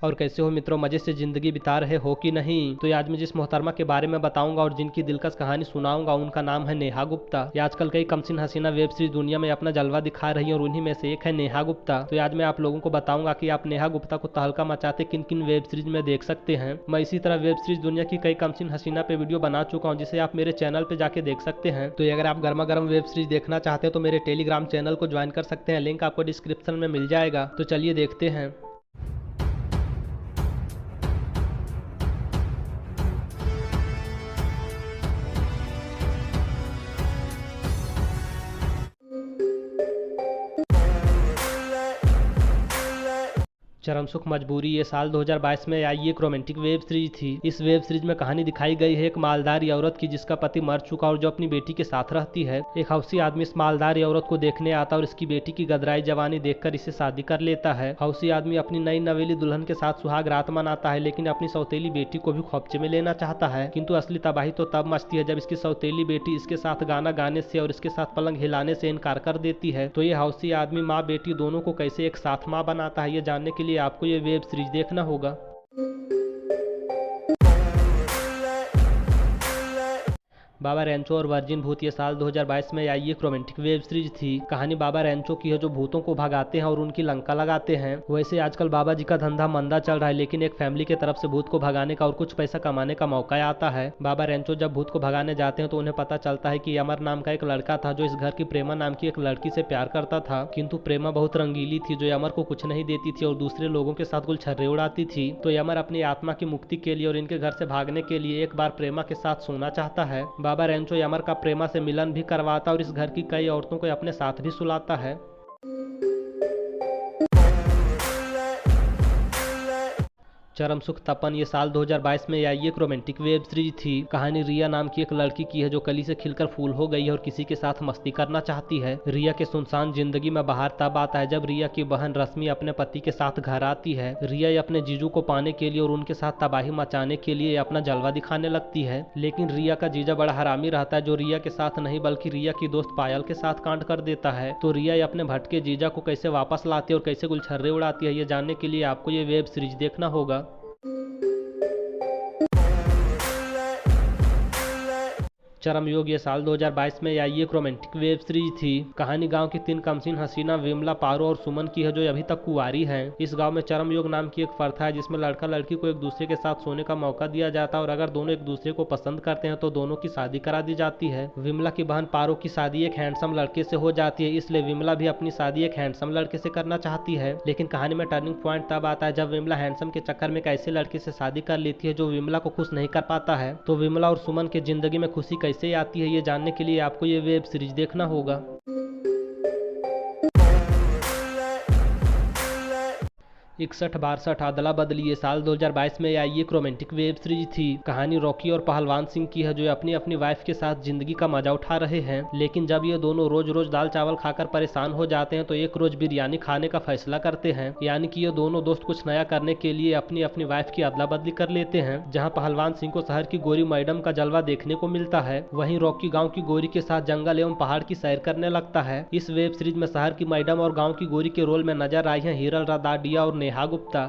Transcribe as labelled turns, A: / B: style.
A: और कैसे हो मित्रों, मजे से जिंदगी बिता रहे हो कि नहीं। तो आज मैं जिस मोहतरमा के बारे में बताऊंगा और जिनकी दिलकश कहानी सुनाऊंगा उनका नाम है नेहा गुप्ता। ये आजकल कई कमसिन हसीना वेब सीरीज दुनिया में अपना जलवा दिखा रही है और उन्हीं में से एक है नेहा गुप्ता। तो आज मैं आप लोगों को बताऊंगा कि आप नेहा गुप्ता को तहलका मचाते किन किन वेब सीरीज में देख सकते हैं। मैं इसी तरह वेब सीरीज दुनिया की कई कमसिन हसीना पे वीडियो बना चुका हूँ, जिसे आप मेरे चैनल पे जाके देख सकते हैं। तो अगर आप गर्मा गर्म वेब सीरीज देखना चाहते हैं तो मेरे टेलीग्राम चैनल को ज्वाइन कर सकते हैं, लिंक आपको डिस्क्रिप्शन में मिल जाएगा। तो चलिए देखते हैं। चरम सुख मजबूरी ये साल 2022 में आई एक रोमांटिक वेब सीरीज थी। इस वेब सीरीज में कहानी दिखाई गई है एक मालदार औरत की जिसका पति मर चुका और जो अपनी बेटी के साथ रहती है। एक हौसी आदमी इस मालदार औरत को देखने आता और इसकी बेटी की गदराई जवानी देखकर इसे शादी कर लेता है। हौसी आदमी अपनी नई नवेली दुल्हन के साथ सुहाग रात मनाता है, लेकिन अपनी सौतेली बेटी को भी खोपचे में लेना चाहता है। किंतु असली तबाही तो तब मचती है जब इसकी सौतेली बेटी इसके साथ गाना गाने से और इसके साथ पलंग हिलाने से इनकार कर देती है। तो ये हौसी आदमी माँ बेटी दोनों को कैसे एक साथ माँ बनाता है, ये जानने के लिए आपको ये वेब सीरीज देखना होगा। बाबा रैंचो और वर्जिन भूत ये साल 2022 में आई एक रोमांटिक वेब सीरीज थी। कहानी बाबा रैंचो की है जो भूतों को भगाते हैं और उनकी लंका लगाते हैं। वैसे आजकल बाबा जी का धंधा मंदा चल रहा है, लेकिन एक फैमिली की तरफ से भूत को भगाने का और कुछ पैसा कमाने का मौका आता है। बाबा रैंचो जब भूत को भगाने जाते हैं तो उन्हें पता चलता है कि अमर नाम का एक लड़का था जो इस घर की प्रेमा नाम की एक लड़की से प्यार करता था। किंतु प्रेमा बहुत रंगीली थी जो अमर को कुछ नहीं देती थी और दूसरे लोगों के साथ गुलछर्रे उड़ाती थी। तो अमर अपनी आत्मा की मुक्ति के लिए और इनके घर से भागने के लिए एक बार प्रेमा के साथ सोना चाहता है। बाबा रैंचो अमर का प्रेमा से मिलन भी करवाता और इस घर की कई औरतों को अपने साथ भी सुलाता है। चरम सुख तपन ये साल 2022 में आई एक रोमांटिक वेब सीरीज थी। कहानी रिया नाम की एक लड़की की है जो कली से खिलकर फूल हो गई है और किसी के साथ मस्ती करना चाहती है। रिया के सुनसान जिंदगी में बाहर तब आता है जब रिया की बहन रश्मि अपने पति के साथ घर आती है। रिया अपने जीजू को पाने के लिए और उनके साथ तबाही मचाने के लिए अपना जलवा दिखाने लगती है, लेकिन रिया का जीजा बड़ा हरामी रहता है जो रिया के साथ नहीं बल्कि रिया की दोस्त पायल के साथ कांड कर देता है। तो रिया अपने भटके जीजा को कैसे वापस लाती है और कैसे गुलछर्रे उड़ाती है, ये जानने के लिए आपको ये वेब सीरीज देखना होगा। चरम योग ये साल 2022 में आई एक रोमांटिक वेब सीरीज थी। कहानी गांव की तीन कमसिन हसीना विमला, पारो और सुमन की है जो अभी तक कुंवारी हैं। इस गांव में चरम योग नाम की एक प्रथा है जिसमें लड़का लड़की को एक दूसरे के साथ सोने का मौका दिया जाता है और अगर दोनों एक दूसरे को पसंद करते हैं तो दोनों की शादी करा दी जाती है। विमला की बहन पारो की शादी एक हैंडसम लड़के से हो जाती है, इसलिए विमला भी अपनी शादी एक हैंडसम लड़के से करना चाहती है। लेकिन कहानी में टर्निंग पॉइंट तब आता है जब विमला हैंडसम के चक्कर में एक ऐसे लड़के से शादी कर लेती है जो विमला को खुश नहीं कर पाता है। तो विमला और सुमन की जिंदगी में खुशी कैसे आती है, ये जानने के लिए आपको ये वेब सीरीज देखना होगा। 61-62 अदला बदली ये साल 2022 में आई एक रोमांटिक वेब सीरीज थी। कहानी रॉकी और पहलवान सिंह की है जो अपनी अपनी वाइफ के साथ जिंदगी का मजा उठा रहे हैं, लेकिन जब ये दोनों रोज रोज दाल चावल खाकर परेशान हो जाते हैं तो एक रोज बिरयानी खाने का फैसला करते हैं। यानी कि ये दोनों दोस्त कुछ नया करने के लिए अपनी अपनी वाइफ की अदला बदली कर लेते हैं। जहाँ पहलवान सिंह को शहर की गोरी मैडम का जलवा देखने को मिलता है, वहीं रॉकी गाँव की गोरी के साथ जंगल एवं पहाड़ की सैर करने लगता है। इस वेब सीरीज में शहर की मैडम और गाँव की गोरी के रोल में नजर आई है हिरल रदाडिया और नेहा गुप्ता।